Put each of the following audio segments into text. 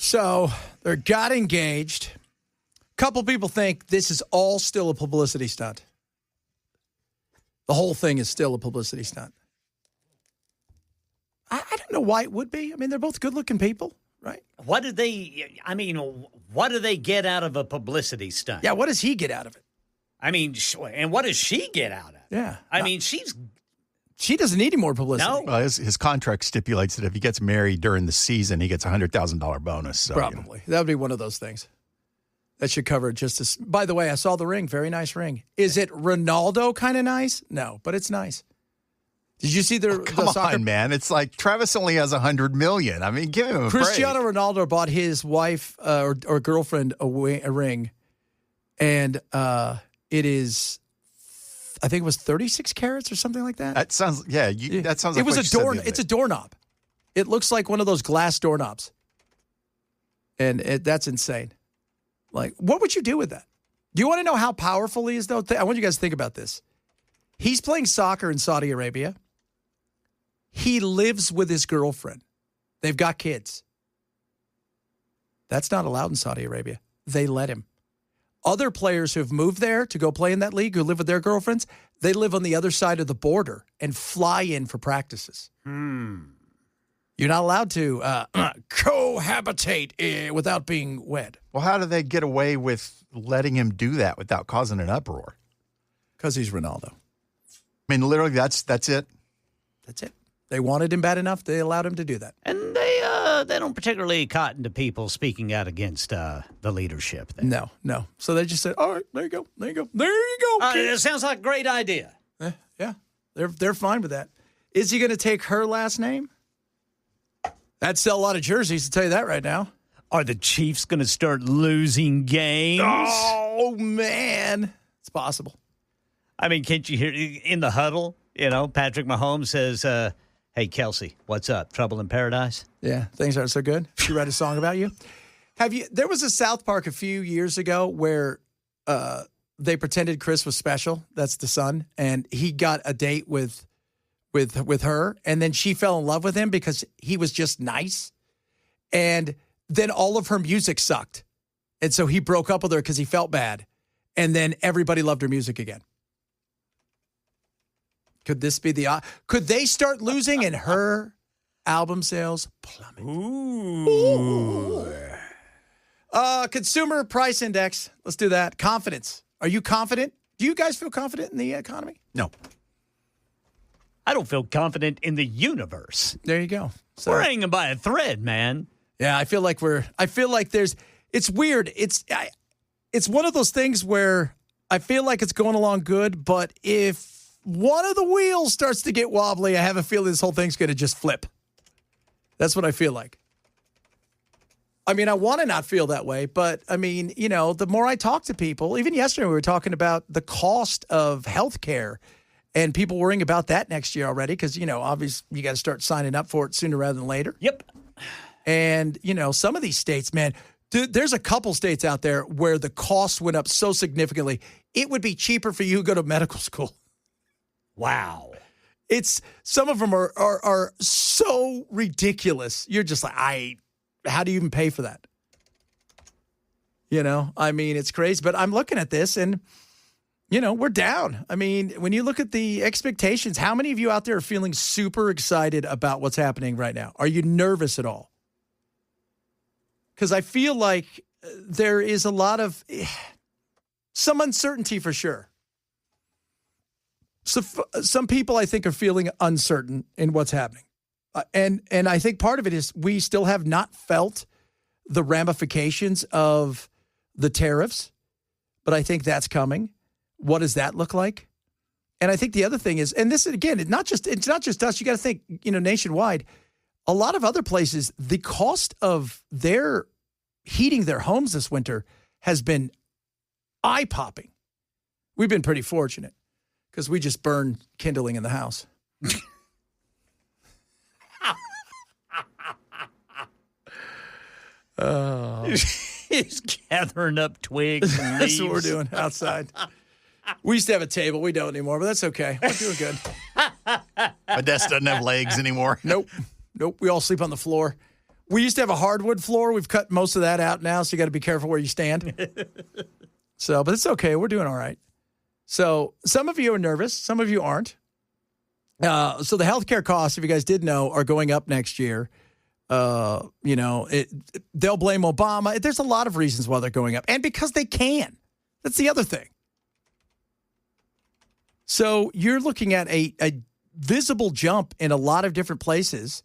So they got engaged. A couple people think this is all still a publicity stunt. The whole thing is still a publicity stunt. I don't know why it would be. I mean, they're both good-looking people, right? What do they get out of a publicity stunt? Yeah, what does he get out of it? I mean, and what does she get out of it? Yeah. I mean, she doesn't need any more publicity. No. Well, his contract stipulates that if he gets married during the season, he gets a $100,000 bonus. So, Probably. That would be one of those things. That should cover it just as... By the way, I saw the ring. Very nice ring. Is it Ronaldo kind of nice? No, but it's nice. Did you see the come soccer? on, man. It's like Travis only has $100 million. I mean, give him a Cristiano break. Ronaldo bought his wife or girlfriend a ring, and it is, I think it was 36 carats or something like that. That sounds, that sounds like it was what you said the other It's day. a doorknob. It looks like one of those glass doorknobs, and that's insane. Like, what would you do with that? Do you want to know how powerful he is, though? I want you guys to think about this. He's playing soccer in Saudi Arabia. He lives with his girlfriend. They've got kids. That's not allowed in Saudi Arabia. They let him. Other players who have moved there to go play in that league who live with their girlfriends, they live on the other side of the border and fly in for practices. You're not allowed to cohabitate without being wed. Well, how do they get away with letting him do that without causing an uproar? Because he's Ronaldo. I mean, literally, that's it. That's it. They wanted him bad enough. They allowed him to do that. And they don't particularly cotton to people speaking out against the leadership there. No. So they just said, all right, there you go. There you go. It sounds like a great idea. Yeah, they're fine with that. Is he going to take her last name? That'd sell a lot of jerseys, to tell you that right now. Are the Chiefs going to start losing games? Oh, man. It's possible. I mean, can't you hear in the huddle, Patrick Mahomes says, hey, Kelsey, what's up? Trouble in paradise? Yeah, things aren't so good. She write a song about you. There was a South Park a few years ago where they pretended Chris was special. That's the son. And he got a date with her. And then she fell in love with him because he was just nice. And then all of her music sucked. And so he broke up with her because he felt bad. And then everybody loved her music again. Could this be could they start losing and her album sales plummet? Ooh. Consumer price index. Let's do that. Confidence. Are you confident? Do you guys feel confident in the economy? No. I don't feel confident in the universe. There you go. So, we're hanging by a thread, man. Yeah, I feel like it's weird. It's one of those things where I feel like it's going along good, but if one of the wheels starts to get wobbly, I have a feeling this whole thing's going to just flip. That's what I feel like. I mean, I want to not feel that way, but I mean, the more I talk to people, even yesterday we were talking about the cost of healthcare and people worrying about that next year already because, obviously you got to start signing up for it sooner rather than later. Yep. And, some of these states, man, there's a couple states out there where the cost went up so significantly, it would be cheaper for you to go to medical school. Wow. Some of them are so ridiculous. You're just like, how do you even pay for that? I mean, it's crazy, but I'm looking at this and, we're down. I mean, when you look at the expectations, how many of you out there are feeling super excited about what's happening right now? Are you nervous at all? Because I feel like there is a lot of some uncertainty for sure. So some people, I think, are feeling uncertain in what's happening. And I think part of it is we still have not felt the ramifications of the tariffs, but I think that's coming. What does that look like? And I think the other thing is, and this, again, it's not just us. You got to think, nationwide. A lot of other places, the cost of their heating their homes this winter has been eye-popping. We've been pretty fortunate because we just burn kindling in the house. Oh. He's gathering up twigs and leaves. That's what we're doing outside. We used to have a table. We don't anymore, but that's okay. We're doing good. My desk doesn't have legs anymore. Nope. We all sleep on the floor. We used to have a hardwood floor. We've cut most of that out now, so you got to be careful where you stand. But it's okay. We're doing all right. So some of you are nervous. Some of you aren't. So the healthcare costs, if you guys did know, are going up next year. They'll blame Obama. There's a lot of reasons why they're going up, and because they can. That's the other thing. So you're looking at a visible jump in a lot of different places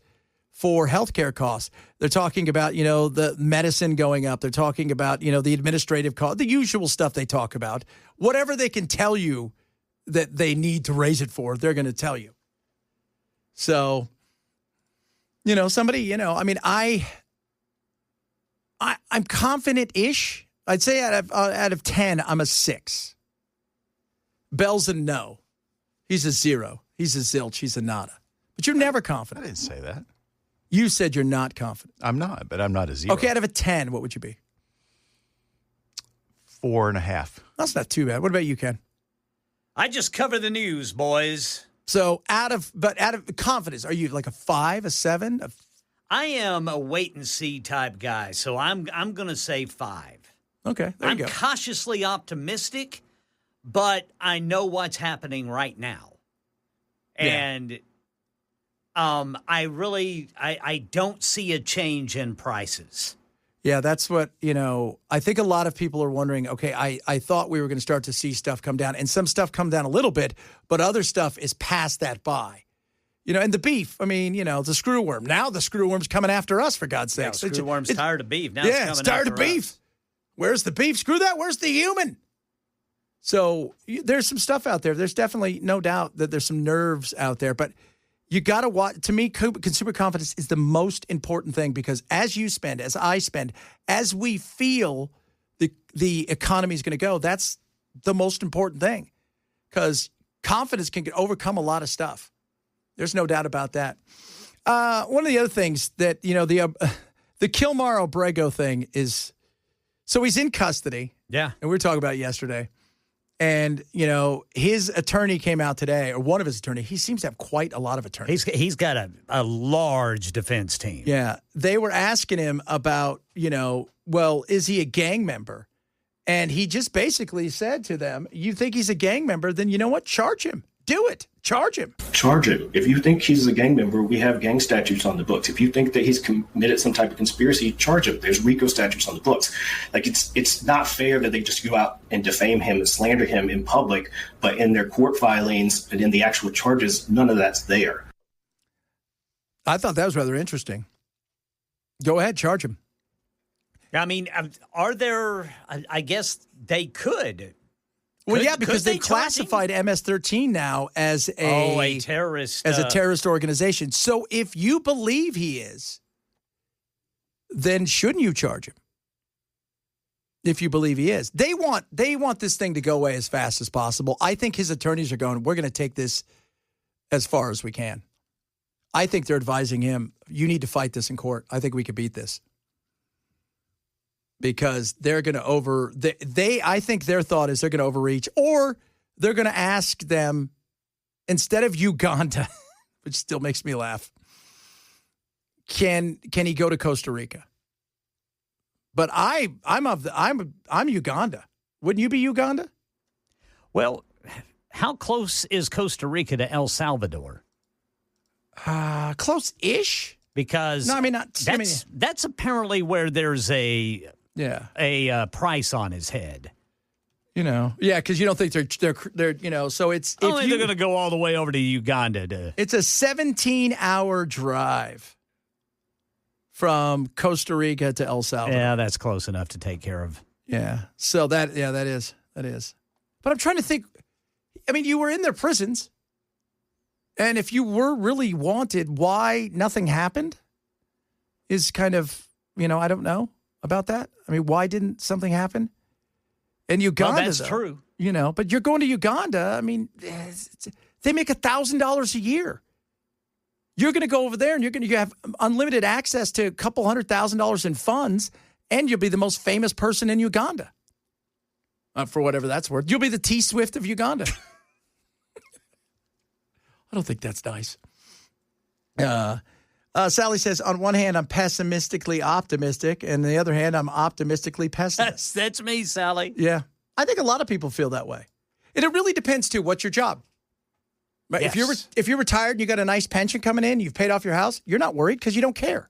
for healthcare costs. They're talking about, the medicine going up. They're talking about, the administrative cost, the usual stuff they talk about. Whatever they can tell you that they need to raise it for, they're going to tell you. So, somebody, I'm confident-ish. I'd say out of 10, I'm a 6. Bell's a no. He's a 0. He's a zilch. He's a nada. But you're never confident. I didn't say that. You said you're not confident. I'm not, but I'm not a 0. Okay, out of a 10, what would you be? 4.5. That's not too bad. What about you, Ken? I just cover the news, boys. So out of confidence, are you like a 5, a 7? I am a wait-and-see type guy, so I'm going to say 5. Okay, there you go. I'm cautiously optimistic, but I know what's happening right now. And I don't see a change in prices. Yeah, that's what, I think a lot of people are wondering, okay, I thought we were going to start to see stuff come down, and some stuff come down a little bit, but other stuff is past that by. And the beef, the screw worm. Now the screw worm's coming after us, for God's sake. Yeah, screw worm's tired of beef. Now it's tired of beef. Us. Where's the beef? Screw that. Where's the human? So there's some stuff out there. There's definitely no doubt that there's some nerves out there, but you got to watch. To me, consumer confidence is the most important thing, because as you spend, as I spend, as we feel the economy is going to go, that's the most important thing, because confidence can overcome a lot of stuff. There's no doubt about that. One of the other things that, the Kilmar Obrego thing is, so he's in custody. Yeah. And we were talking about it yesterday. And, his attorney came out today, or one of his attorneys. He seems to have quite a lot of attorneys. He's got a large defense team. Yeah. They were asking him about, well, is he a gang member? And he just basically said to them, you think he's a gang member, then you know what? Charge him. Do it. Charge him. Charge him. If you think he's a gang member, we have gang statutes on the books. If you think that he's committed some type of conspiracy, charge him. There's RICO statutes on the books. Like, it's not fair that they just go out and defame him and slander him in public, but in their court filings and in the actual charges, none of that's there. I thought that was rather interesting. Go ahead, charge him. Are there, I guess they could. Well, yeah, because they classified MS-13 now as a terrorist, as a terrorist organization. So if you believe he is, then shouldn't you charge him? If you believe he is, they want this thing to go away as fast as possible. I think his attorneys are going, we're going to take this as far as we can. I think they're advising him, you need to fight this in court. I think we could beat this. Because they're going to I think their thought is they're going to overreach, or they're going to ask them, instead of Uganda, which still makes me laugh, can he go to Costa Rica? But I'm Uganda. Wouldn't you be Uganda? Well, how close is Costa Rica to El Salvador? Close-ish. Because that's apparently where there's a price on his head. Because you don't think they're so it's. They're going to go all the way over to Uganda. It's a 17-hour drive from Costa Rica to El Salvador. Yeah, that's close enough to take care of. Yeah. So that is. But I'm trying to think. You were in their prisons, and if you were really wanted, why nothing happened is kind of, I don't know about that. Why didn't something happen? And Uganda, that's true. But you're going to Uganda. They make $1,000 a year. You're going to go over there and you have unlimited access to a couple $100,000 in funds, and you'll be the most famous person in Uganda. For whatever that's worth. You'll be the T Swift of Uganda. I don't think that's nice. Sally says, on one hand, I'm pessimistically optimistic, and on the other hand, I'm optimistically pessimistic. That's me, Sally. Yeah. I think a lot of people feel that way. And it really depends, too, what's your job? Right? Yes. If you're retired and you got a nice pension coming in, you've paid off your house, you're not worried because you don't care.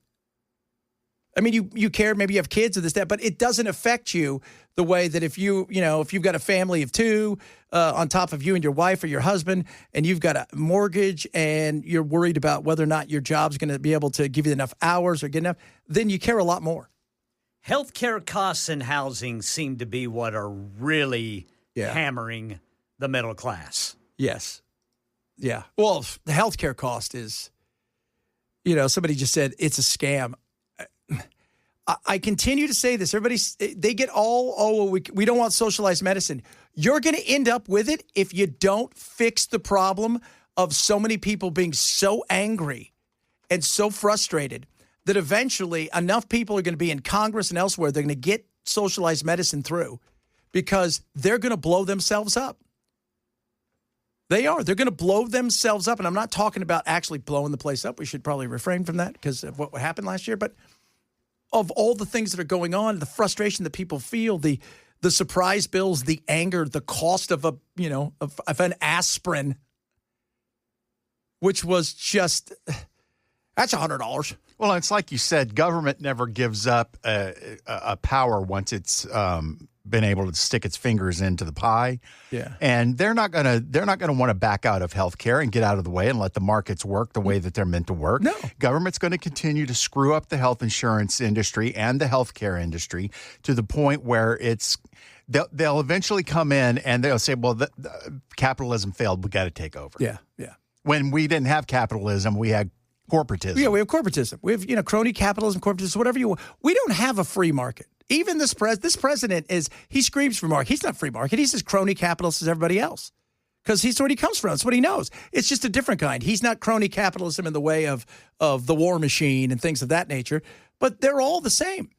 I mean, you care, maybe you have kids or this, that, but it doesn't affect you the way that if you've got a family of two on top of you and your wife or your husband, and you've got a mortgage and you're worried about whether or not your job's going to be able to give you enough hours or get enough, then you care a lot more. Healthcare costs and housing seem to be what are really hammering the middle class. Yes. Yeah. Well, the healthcare cost is, somebody just said it's a scam. I continue to say this. They get we don't want socialized medicine. You're going to end up with it if you don't fix the problem of so many people being so angry and so frustrated that eventually enough people are going to be in Congress and elsewhere. They're going to get socialized medicine through because they're going to blow themselves up. They are. They're going to blow themselves up. And I'm not talking about actually blowing the place up. We should probably refrain from that because of what happened last year. But of all the things that are going on, the frustration that people feel, the surprise bills, the anger, the cost of an aspirin, which was just, that's $100. Well, it's like you said, government never gives up a power once it's been able to stick its fingers into the pie. Yeah. And they're not gonna want to back out of healthcare and get out of the way and let the markets work the way that they're meant to work. No. Government's going to continue to screw up the health insurance industry and the healthcare industry to the point where they'll eventually come in and they'll say, well, the capitalism failed. We got to take over. Yeah. Yeah. When we didn't have capitalism, we had corporatism. Yeah, we have corporatism. We have, crony capitalism, corporatism, whatever you want. We don't have a free market. Even this president he screams free market. He's not free market. He's as crony capitalist as everybody else because he's where he comes from. It's what he knows. It's just a different kind. He's not crony capitalism in the way of the war machine and things of that nature, but they're all the same.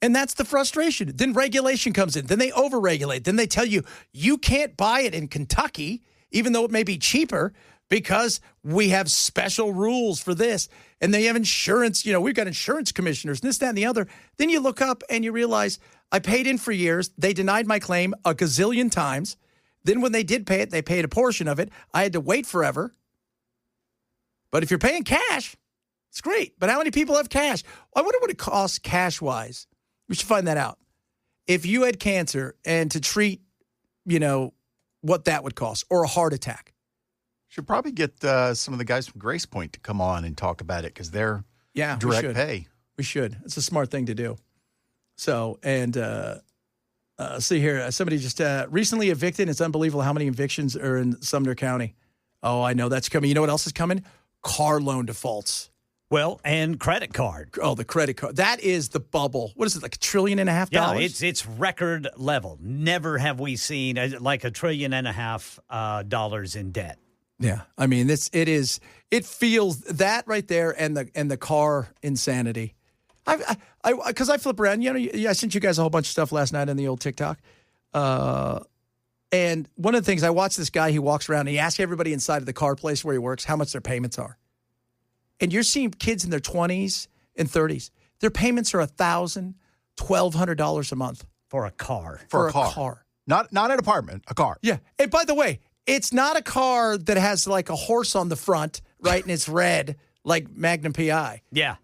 And that's the frustration. Then regulation comes in. Then they overregulate. Then they tell you, you can't buy it in Kentucky, even though it may be cheaper, because we have special rules for this. And they have insurance, we've got insurance commissioners, and this, that, and the other. Then you look up and you realize I paid in for years. They denied my claim a gazillion times. Then when they did pay it, they paid a portion of it. I had to wait forever. But if you're paying cash, it's great. But how many people have cash? I wonder what it costs cash-wise. We should find that out. If you had cancer and to treat, what that would cost, or a heart attack. Should probably get some of the guys from Grace Point to come on and talk about it because they're direct pay. We should. It's a smart thing to do. So, and see here, somebody just recently evicted. It's unbelievable how many evictions are in Sumner County. Oh, I know that's coming. You know what else is coming? Car loan defaults. Well, and credit card. Oh, the credit card. That is the bubble. What is it, like $1.5 trillion? Yeah, it's record level. Never have we seen like $1.5 trillion dollars in debt. Yeah, I mean it feels that right there, and the car insanity. Because I flip around, I sent you guys a whole bunch of stuff last night on the old TikTok, and one of the things I watched this guy, he walks around and he asks everybody inside of the car place where he works how much their payments are, and you're seeing kids in their 20s and 30s, their payments are $1,000, $1,200 a month for a car. For a car, not an apartment, a car. Yeah, and by the way. It's not a car that has like a horse on the front, right? And it's red, like Magnum PI. Yeah.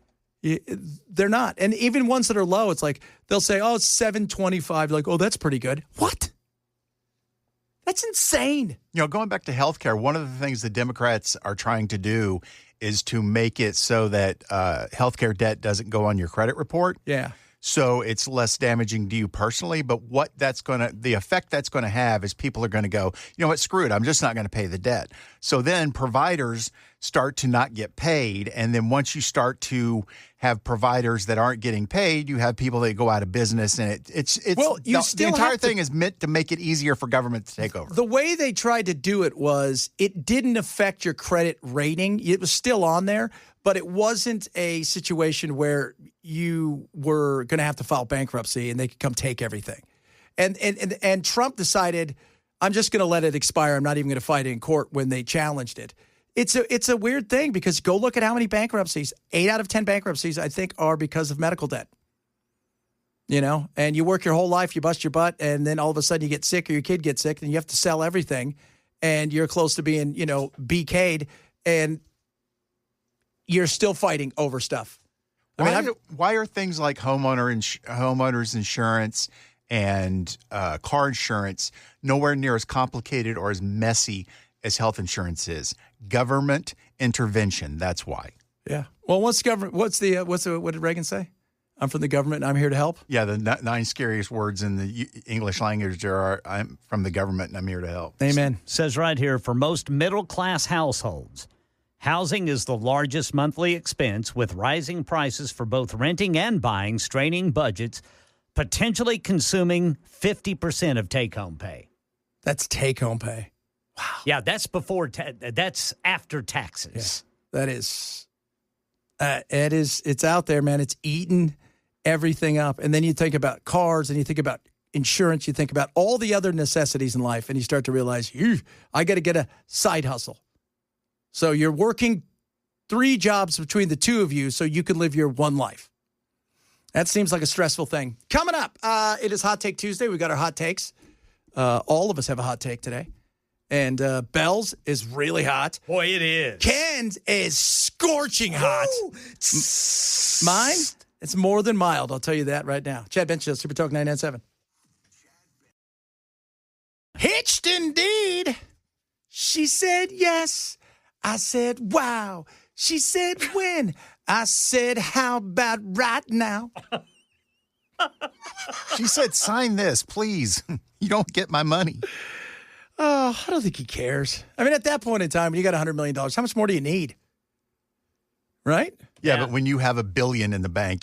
They're not. And even ones that are low, it's like, they'll say, oh, it's $725. Like, oh, that's pretty good. What? That's insane. Going back to healthcare, one of the things the Democrats are trying to do is to make it so that healthcare debt doesn't go on your credit report. Yeah. So it's less damaging to you personally, but the effect that's going to have is people are going to go, you know what, screw it, I'm just not going to pay the debt. So then providers start to not get paid, and then once you start to have providers that aren't getting paid, you have people that go out of business, and the entire thing is meant to make it easier for government to take over. The way they tried to do it was it didn't affect your credit rating. It was still on there, but it wasn't a situation where you were going to have to file bankruptcy and they could come take everything. And Trump decided, I'm just going to let it expire. I'm not even going to fight it in court when they challenged it. it's a weird thing because go look at how many bankruptcies. 8 out of 10 bankruptcies, I think, are because of medical debt. You know, and you work your whole life, you bust your butt, and then all of a sudden you get sick or your kid gets sick, and you have to sell everything, and you're close to being, BK'd, and you're still fighting over stuff. Why are things like homeowners insurance and car insurance nowhere near as complicated or as messy as health insurance is? Government intervention. That's why. Yeah. Well, what did Reagan say? I'm from the government and I'm here to help. Yeah, the 9 scariest words in the English language are I'm from the government and I'm here to help. Amen. Says right here, for most middle-class households, housing is the largest monthly expense, with rising prices for both renting and buying straining budgets, potentially consuming 50% of take-home pay. That's take-home pay. Wow. Yeah, that's that's after taxes. Yeah, that is. It's out there, man. It's eating everything up. And then you think about cars and you think about insurance. You think about all the other necessities in life, and you start to realize, I got to get a side hustle. So you're working 3 jobs between the 2 of you so you can live your one life. That seems like a stressful thing. Coming up, it is Hot Take Tuesday. We got our hot takes. All of us have a hot take today. And Bell's is really hot. Boy, it is. Ken's is scorching hot. Mine, it's more than mild. I'll tell you that right now. Chad Benson, Super Talk 997. Hitched indeed. She said yes. I said wow. She said when. I said how about right now? She said, sign this, please. You don't get my money. Oh, I don't think he cares. I mean, at that point in time, when you got $100 million, how much more do you need? Right? Yeah, but when you have $1 billion in the bank,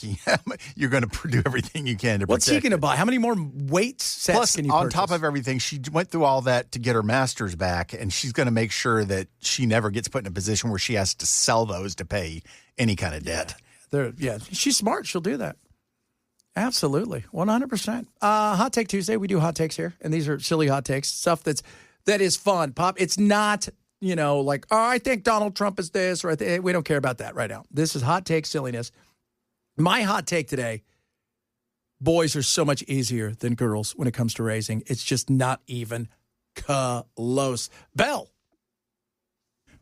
you're going to do everything you can to protect What's he going to buy? How many more weight sets Plus, can you on purchase? top of everything, she went through all that to get her master's back, and she's going to make sure that she never gets put in a position where she has to sell those to pay any kind of debt. Yeah, she's smart. She'll do that. Absolutely. 100%. Hot Take Tuesday. We do hot takes here, and these are silly hot takes, stuff that is fun. Pop, it's not, like, I think Donald Trump is this, or we don't care about that right now. This is hot take silliness. My hot take today, boys are so much easier than girls when it comes to raising. It's just not even close. Bell.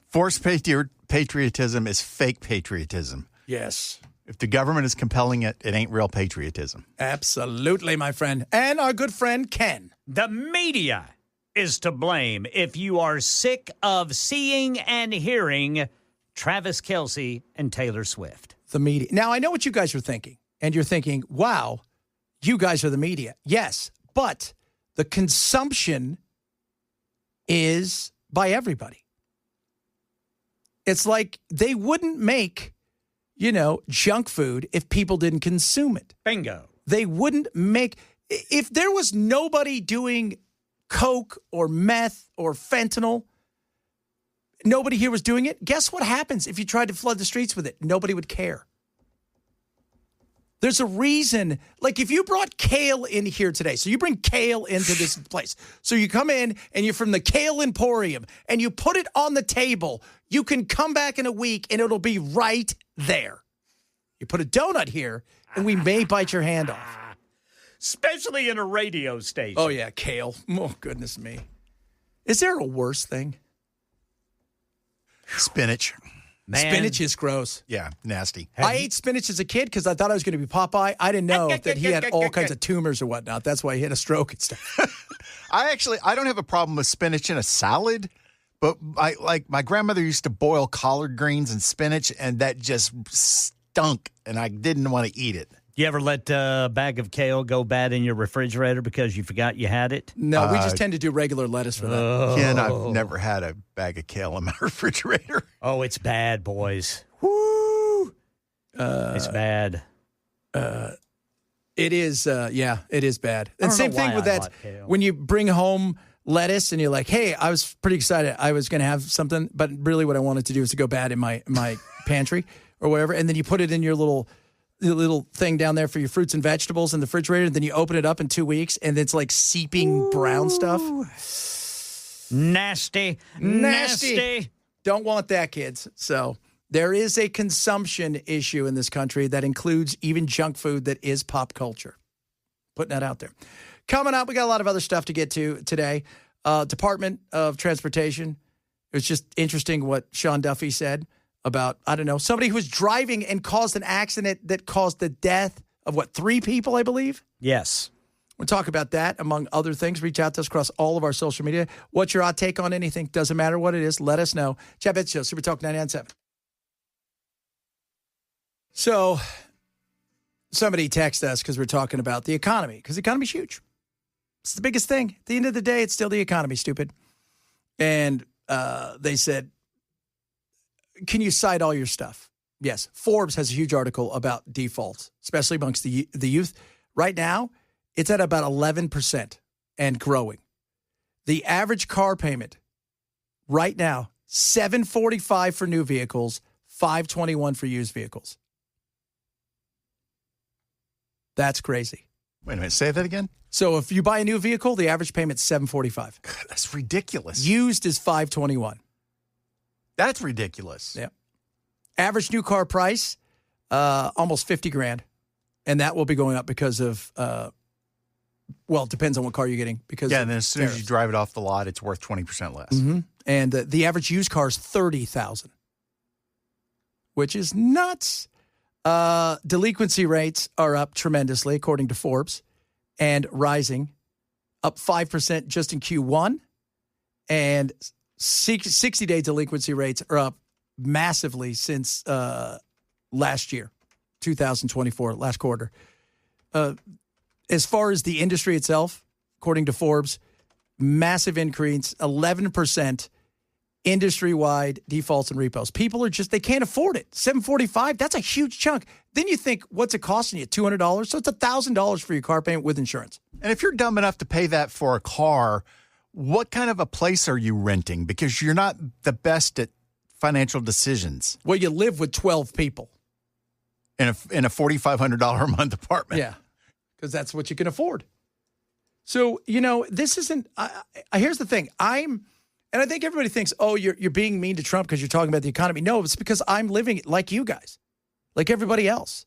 Forced patriotism is fake patriotism. Yes. If the government is compelling it, it ain't real patriotism. Absolutely, my friend. And our good friend, Ken. The media is to blame if you are sick of seeing and hearing Travis Kelce and Taylor Swift. The media. Now, I know what you guys are thinking. And you're thinking, wow, you guys are the media. Yes, but the consumption is by everybody. It's like they wouldn't make, junk food if people didn't consume it. Bingo. They wouldn't make, if there was nobody doing coke or meth or fentanyl, nobody here was doing it. Guess what happens if you tried to flood the streets with it? Nobody would care. There's a reason, like if you brought kale in here today, so you bring kale into this place. So you come in and you're from the Kale Emporium and you put it on the table. You can come back in a week and it'll be right there. You put a donut here and we may bite your hand off. Especially in a radio station. Oh, yeah, kale. Oh, goodness me. Is there a worse thing? Spinach. Man. Spinach is gross. Yeah, nasty. I ate spinach as a kid because I thought I was going to be Popeye. I didn't know that he had all kinds of tumors or whatnot. That's why he had a stroke and stuff. I don't have a problem with spinach in a salad, but my grandmother used to boil collard greens and spinach, and that just stunk, and I didn't want to eat it. You ever let a bag of kale go bad in your refrigerator because you forgot you had it? No, we just tend to do regular lettuce for that. Ken, I've never had a bag of kale in my refrigerator. Oh, it's bad, boys. Woo! It's bad. It is, it is bad. And don't same know thing why with I that, bought kale. when you bring home lettuce and you're like, hey, I was pretty excited. I was going to have something, but really what I wanted to do was to go bad in my pantry or whatever. And then you put it in your little thing down there for your fruits and vegetables in the refrigerator. And then you open it up in 2 weeks and it's like seeping brown stuff. Nasty. Don't want that, kids. So there is a consumption issue in this country that includes even junk food that is pop culture. Putting that out there. Coming up, we got a lot of other stuff to get to today. Department of Transportation. It was just interesting what Sean Duffy said about, I don't know, somebody who was driving and caused an accident that caused the death of, 3 people, I believe? Yes. We'll talk about that, among other things. Reach out to us across all of our social media. What's your hot take on anything? Doesn't matter what it is. Let us know. Chad Benson Show, Super Talk 99.7. So somebody texted us because we're talking about the economy, because the economy's huge. It's the biggest thing. At the end of the day, it's still the economy, stupid. And they said, can you cite all your stuff? Yes. Forbes has a huge article about defaults, especially amongst the youth. Right now, it's at about 11% and growing. The average car payment right now, $745 for new vehicles, $521 for used vehicles. That's crazy. Wait a minute. Say that again? So if you buy a new vehicle, the average payment's $745. God, that's ridiculous. Used is $521. That's ridiculous. Yeah. Average new car price, almost $50,000. And that will be going up because of, it depends on what car you're getting. Because and then as soon as you drive it off the lot, it's worth 20% less. Mm-hmm. And the average used car is $30,000, which is nuts. Delinquency rates are up tremendously, according to Forbes, and rising, up 5% just in Q1. And 60-day delinquency rates are up massively since last year, 2024, last quarter. As far as the industry itself, according to Forbes, massive increase, 11% industry-wide defaults and repos. People are they can't afford it. $745, that's a huge chunk. Then you think, what's it costing you? $200? So it's $1,000 for your car payment with insurance. And if you're dumb enough to pay that for a car, what kind of a place are you renting? Because you're not the best at financial decisions. Well, you live with 12 people. In a $4,500 a month apartment. Yeah, because that's what you can afford. So, this isn't here's the thing. And I think everybody thinks, oh, you're being mean to Trump because you're talking about the economy. No, it's because I'm living it like you guys, like everybody else.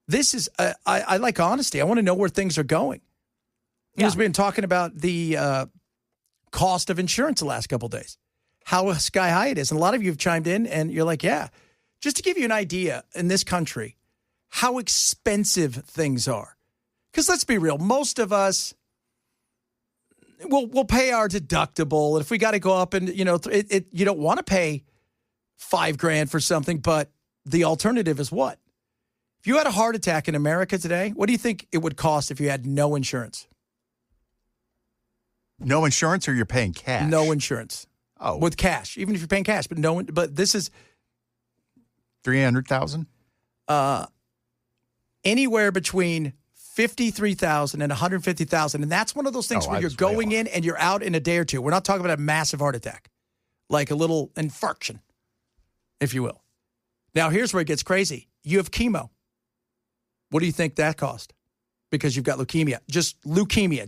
This is, I like honesty. I want to know where things are going. Yeah. We've been talking about the cost of insurance the last couple of days, how sky high it is. And a lot of you have chimed in and you're like, yeah, just to give you an idea in this country, how expensive things are. Because let's be real, most of us, we'll pay our deductible. And if we got to go up and, you don't want to pay $5,000 for something, but the alternative is what? If you had a heart attack in America today, what do you think it would cost if you had no insurance? No insurance, or you're paying cash? No insurance. Oh. With cash, even if you're paying cash, but this is $300,000? Anywhere between $53,000 and $150,000. And that's one of those things where you're going in and you're out in a day or two. We're not talking about a massive heart attack, like a little infarction, if you will. Now, here's where it gets crazy. You have chemo. What do you think that cost? Because you've got leukemia. Just leukemia.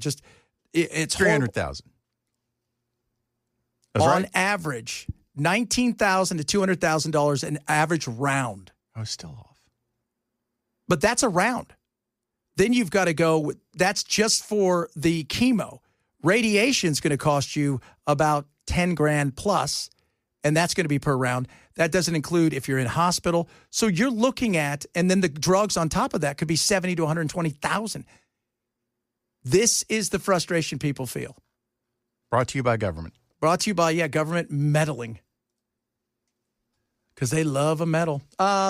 It's $300,000. On average, $19,000 to $200,000 an average round. I was still off. But that's a round. Then you've got to go, that's just for the chemo. Radiation's going to cost you about $10,000 plus, and that's going to be per round. That doesn't include if you're in hospital. So you're looking at, and then the drugs on top of that could be $70,000 to $120,000. This is the frustration people feel. Brought to you by government. Brought to you by, government meddling. Because they love a medal.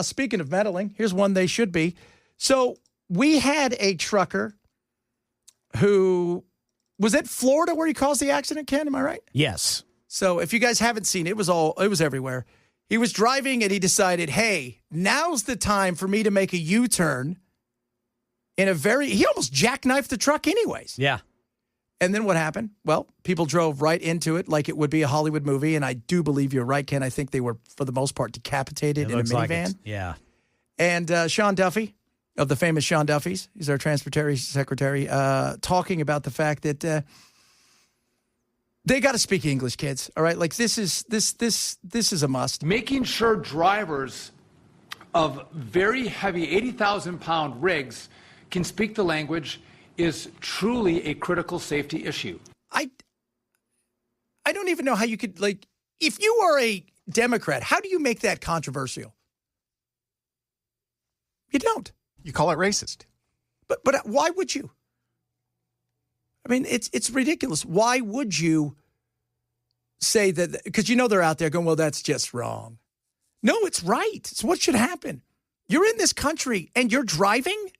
Speaking of meddling, here's one they should be. So we had a trucker who was at Florida where he caused the accident, Ken, am I right? Yes. So if you guys haven't seen it, it was everywhere. He was driving and he decided, hey, now's the time for me to make a U-turn he almost jackknifed the truck anyways. Yeah. And then what happened? Well, people drove right into it like it would be a Hollywood movie. And I do believe you're right, Ken. I think they were, for the most part, decapitated in a minivan. Yeah. And Sean Duffy, of the famous Sean Duffy's, he's our transportation secretary, talking about the fact that They got to speak English, kids. All right, like this is a must. Making sure drivers of very heavy 80,000-pound rigs can speak the language is truly a critical safety issue. I don't even know how you could, like, if you are a Democrat, how do you make that controversial? You don't. You call it racist. But why would you? I mean, it's ridiculous. Why would you say that? Because they're out there going, well, that's just wrong. No, it's right. It's what should happen. You're in this country and you're driving.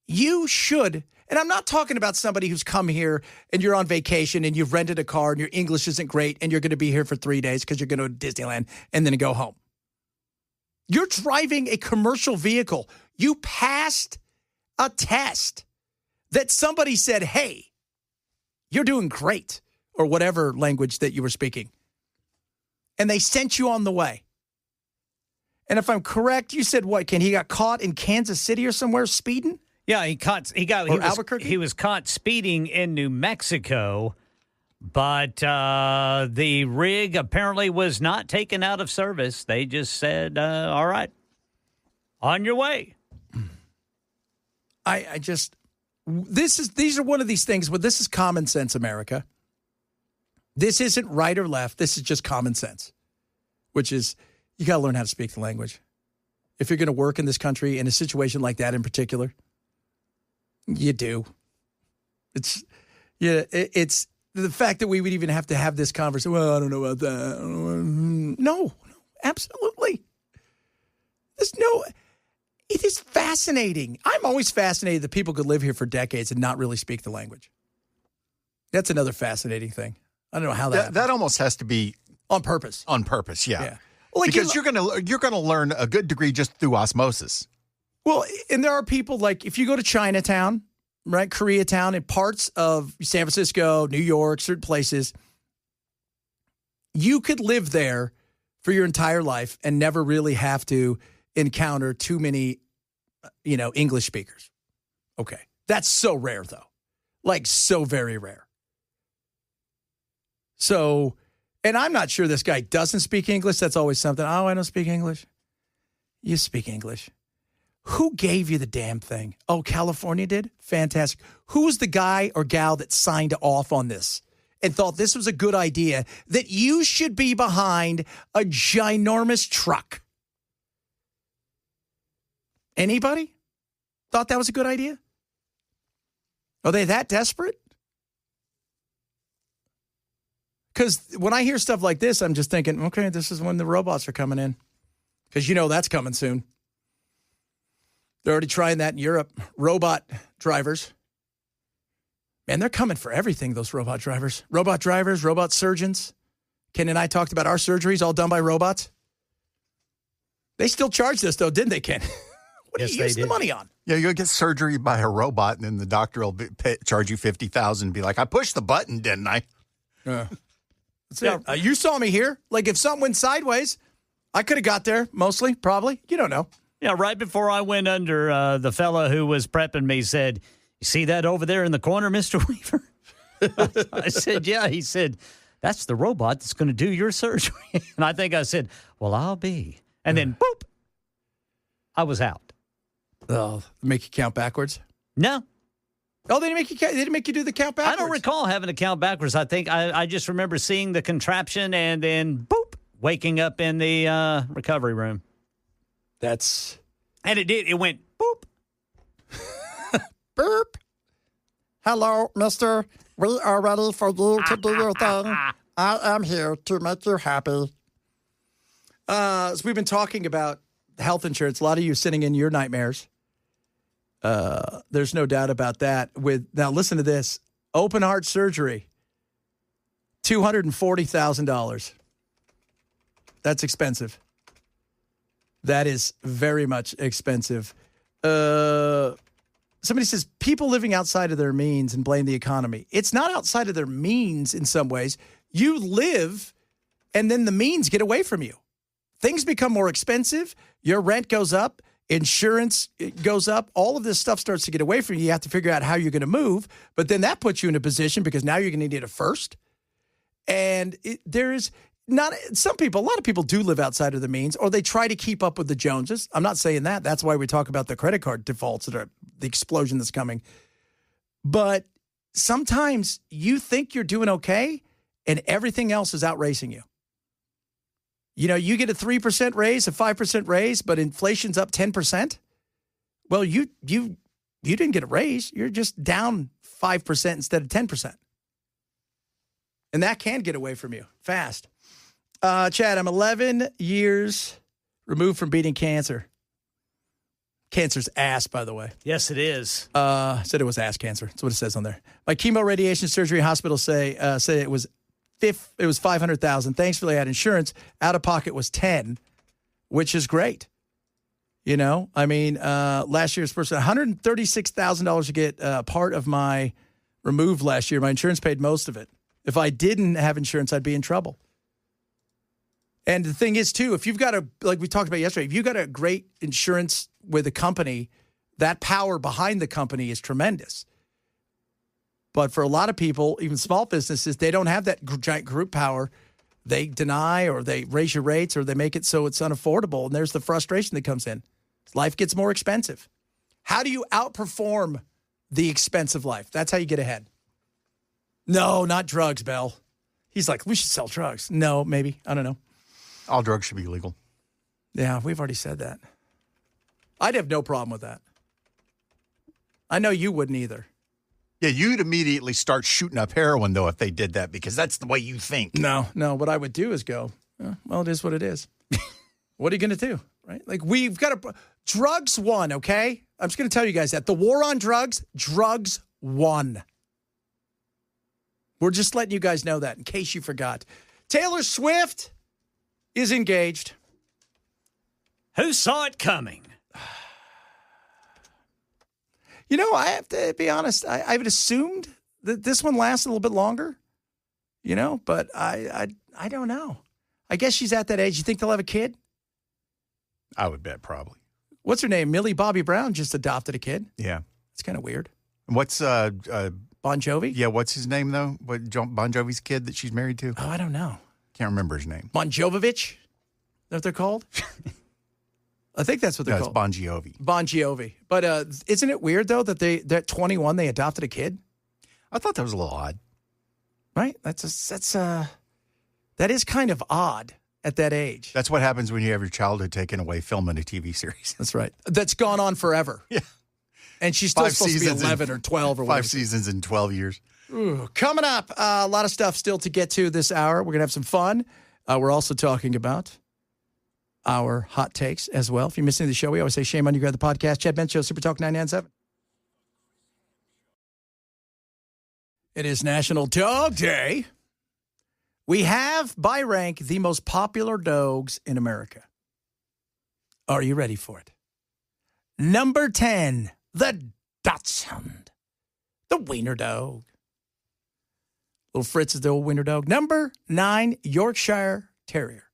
You should. And I'm not talking about somebody who's come here and you're on vacation and you've rented a car and your English isn't great and you're going to be here for 3 days because you're going to Disneyland and then go home. You're driving a commercial vehicle. You passed a test that somebody said, hey, you're doing great, or whatever language that you were speaking. And they sent you on the way. And if I'm correct, you said what? He got caught in Kansas City or somewhere speeding? Yeah, Albuquerque? He was caught speeding in New Mexico, but the rig apparently was not taken out of service. They just said, all right, on your way. These are one of these things, but this is common sense, America. This isn't right or left. This is just common sense, which is you got to learn how to speak the language. If you're going to work in this country in a situation like that in particular, you do. It's the fact that we would even have to have this conversation. Well, I don't know about that. No, absolutely. It is fascinating. I'm always fascinated that people could live here for decades and not really speak the language. That's another fascinating thing. I don't know how that almost has to be on purpose. On purpose, yeah. Well, like because you're gonna learn a good degree just through osmosis. Well, and there are people like if you go to Chinatown, right, Koreatown, and parts of San Francisco, New York, certain places, you could live there for your entire life and never really have to encounter too many, English speakers. Okay. That's so rare, though. Like, so very rare. So, and I'm not sure this guy doesn't speak English. That's always something. Oh, I don't speak English. You speak English. Who gave you the damn thing? Oh, California did? Fantastic. Who was the guy or gal that signed off on this and thought this was a good idea, that you should be behind a ginormous truck? Anybody thought that was a good idea? Are they that desperate? Because when I hear stuff like this, I'm just thinking, okay, this is when the robots are coming in. Because that's coming soon. They're already trying that in Europe. Robot drivers. Man, they're coming for everything, those robot drivers. Robot drivers, robot surgeons. Ken and I talked about our surgeries all done by robots. They still charged us, though, didn't they, Ken? What do you use the money on? Yeah, you'll get surgery by a robot, and then the doctor will charge you $50,000 and be like, I pushed the button, didn't I? That's it. You saw me here. Like, if something went sideways, I could have got there, mostly, probably. You don't know. Yeah, right before I went under, the fella who was prepping me said, you see that over there in the corner, Mr. Weaver? I said, yeah. He said, that's the robot that's going to do your surgery. And I think I said, well, I'll be. And then, boop, I was out. Oh, make you count backwards? No. Oh, they didn't make you do the count backwards? I don't recall having to count backwards. I think I just remember seeing the contraption and then, boop, waking up in the recovery room. And it did. It went, boop. Boop. Hello, mister. We are ready for you to do your thing. I am here to make you happy. So we've been talking about health insurance. A lot of you sitting in your nightmares. There's no doubt about that. Now, listen to this. Open heart surgery, $240,000. That's expensive. That is very much expensive. Somebody says people living outside of their means and blame the economy. It's not outside of their means in some ways. You live, and then the means get away from you. Things become more expensive. Your rent goes up. Insurance goes up. All of this stuff starts to get away from you. You have to figure out how you're going to move. But then that puts you in a position because now you're going to need a first. And there's not some people, a lot of people do live outside of their means, or they try to keep up with the Joneses. I'm not saying that. That's why we talk about the credit card defaults that are the explosion that's coming. But sometimes you think you're doing okay and everything else is outracing you. You know, you get a 3% raise, a 5% raise, but inflation's up 10%. Well, you didn't get a raise. You're just down 5% instead of 10%. And that can get away from you fast. Chad, I'm 11 years removed from beating cancer. Cancer's ass, by the way. Yes, it is. Said it was ass cancer. That's what it says on there. My chemo radiation surgery hospital say it was $500,000. Thankfully, I had insurance. Out of pocket was $10,000, which is great. You know, I mean, last year's person $136,000 to get part of my removed last year. My insurance paid most of it. If I didn't have insurance, I'd be in trouble. And the thing is, too, if you've got like we talked about yesterday, if you've got a great insurance with a company, that power behind the company is tremendous. But for a lot of people, even small businesses, they don't have that giant group power. They deny or they raise your rates or they make it so it's unaffordable. And there's the frustration that comes in. Life gets more expensive. How do you outperform the expensive life? That's how you get ahead. No, not drugs, Bell. He's like, we should sell drugs. No, maybe. I don't know. All drugs should be legal. Yeah, we've already said that. I'd have no problem with that. I know you wouldn't either. Yeah, you'd immediately start shooting up heroin, though, if they did that, because that's the way you think. No. What I would do is go, well, it is what it is. What are you going to do, right? Like, we've got to... Drugs won, okay? I'm just going to tell you guys that. The war on drugs won. We're just letting you guys know that in case you forgot. Taylor Swift is engaged. Who saw it coming? You know, I have to be honest. I would assumed that this one lasts a little bit longer, you know, but I don't know. I guess she's at that age. You think they'll have a kid? I would bet probably. What's her name? Millie Bobby Brown just adopted a kid. Yeah. It's kind of weird. What's Bon Jovi? Yeah, what's his name, though? What Bon Jovi's kid that she's married to? Oh, I don't know. Can't remember his name. Bon Jovovich? Is that what they're called? I think that's what they're called. It's Bon Jovi. Bon Jovi. But isn't it weird, though, that at 21 they adopted a kid? I thought that was a little odd. Right? That is kind of odd at that age. That's what happens when you have your childhood taken away filming a TV series. That's right. That's gone on forever. Yeah. And she's still supposed to be 11 or 12 or whatever. 5 seasons in 12 years. Ooh, coming up, a lot of stuff still to get to this hour. We're going to have some fun. We're also talking about our hot takes as well. If you're missing the show, we always say shame on you. Grab the podcast. Chad Benson Show, Super Talk 997. It is National Dog Day. We have, by rank, the most popular dogs in America. Are you ready for it? Number 10, the Dachshund, the Wiener Dog. Little Fritz is the old Wiener Dog. Number 9, Yorkshire Terrier.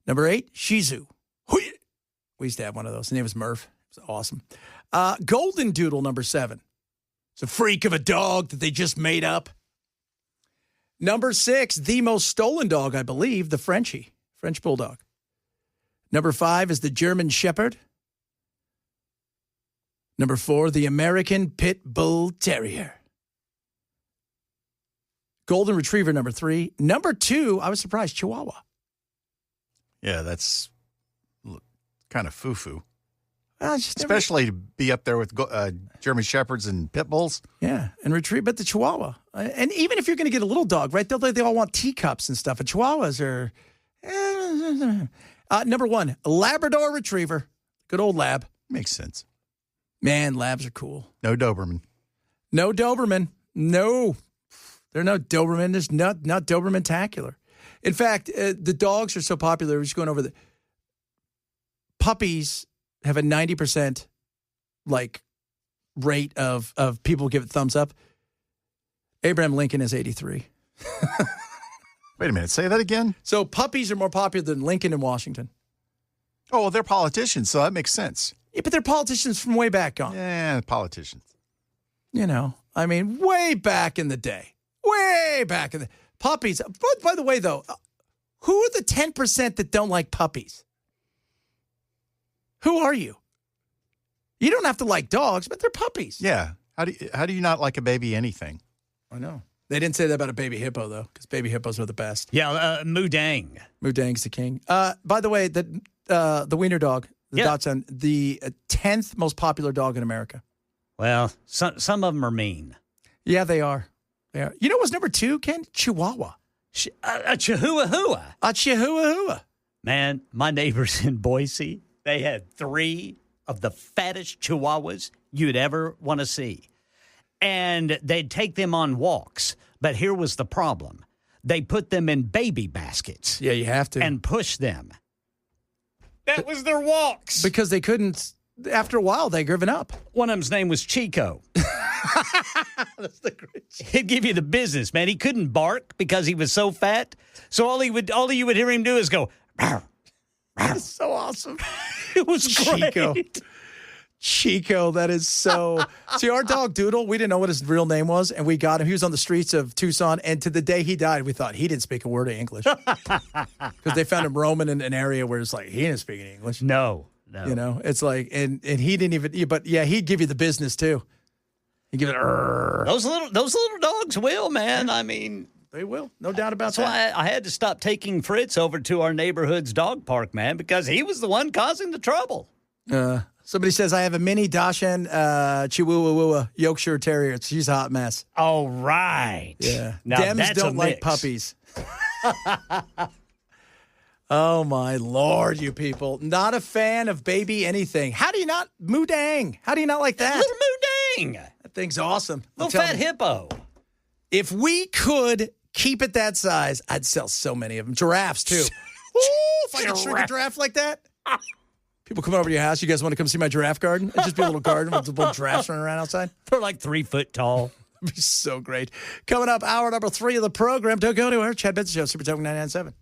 Number 8, Shih Tzu. We used to have one of those. His name was Murph. It was awesome. Golden Doodle, number 7. It's a freak of a dog that they just made up. Number 6, the most stolen dog, I believe, the Frenchie, French Bulldog. Number 5 is the German Shepherd. Number 4, the American Pit Bull Terrier. Golden Retriever, number 3. Number 2, I was surprised, Chihuahua. Yeah, that's kind of foo-foo. Especially to be up there with German Shepherds and Pit Bulls. Yeah, and retrieve, but the Chihuahua. And even if you're going to get a little dog, right, they all want teacups and stuff. And Chihuahuas are... number 1, Labrador Retriever. Good old lab. Makes sense. Man, labs are cool. No Doberman. No Doberman. No. They're no Doberman. There's not Doberman-tacular. In fact, the dogs are so popular, we're just going over the... Puppies have a 90% rate of people give it thumbs up. Abraham Lincoln is 83. Wait a minute. Say that again? So puppies are more popular than Lincoln and Washington. Oh, well, they're politicians, so that makes sense. Yeah, but they're politicians from way back on. Yeah, politicians. You know, I mean, way back in the day. way back in the puppies. By the way, though, who are the 10% that don't like puppies? Who are you? You don't have to like dogs, but they're puppies. Yeah. How do you not like a baby anything? I know. They didn't say that about a baby hippo, though, because baby hippos are the best. Yeah, Mudang. Mudang's the king. By the way, the wiener dog, the Dachshund, the 10th most popular dog in America. Well, some of them are mean. Yeah, they are. You know what's number 2, Ken? Chihuahua. A chihuahua. A chihuahua. Man, my neighbors in Boise, they had 3 of the fattest chihuahuas you'd ever want to see. And they'd take them on walks. But here was the problem. They put them in baby baskets. Yeah, you have to. And push them. That was their walks. Because they couldn't, after a while, they given up. One of them's name was Chico. That's the great. He'd give you the business, man. He couldn't bark because he was so fat. So all you would hear him do is go, "Rawr." That's so awesome. It was great. Chico, that is so. See, our dog Doodle, we didn't know what his real name was, and we got him. He was on the streets of Tucson, and to the day he died, we thought he didn't speak a word of English. Because they found him roaming in an area where it's like, he didn't speak any English. No. You know, it's like, and he didn't even, but yeah, he'd give you the business too. He'd give it, Those little dogs will, man. I mean, they will. No doubt about that. That's why I had to stop taking Fritz over to our neighborhood's dog park, man, because he was the one causing the trouble. Somebody says, I have a mini Dachshund Chihuahua Yorkshire Terrier. She's a hot mess. Oh, right. Yeah. Now, Dems don't like puppies. Oh, my Lord, you people. Not a fan of baby anything. How do you not? Mudang. How do you not like that? Little Mudang. That thing's awesome. Little fat hippo. If we could keep it that size, I'd sell so many of them. Giraffes, too. Ooh, if I could shrink a giraffe like that. People coming over to your house, you guys want to come see my giraffe garden? It'd just be a little garden with a little giraffes running around outside. They're like 3 foot tall. It'd be so great. Coming up, hour number 3 of the program. Don't go anywhere. Chad Benson Show, Super Talk 99.7.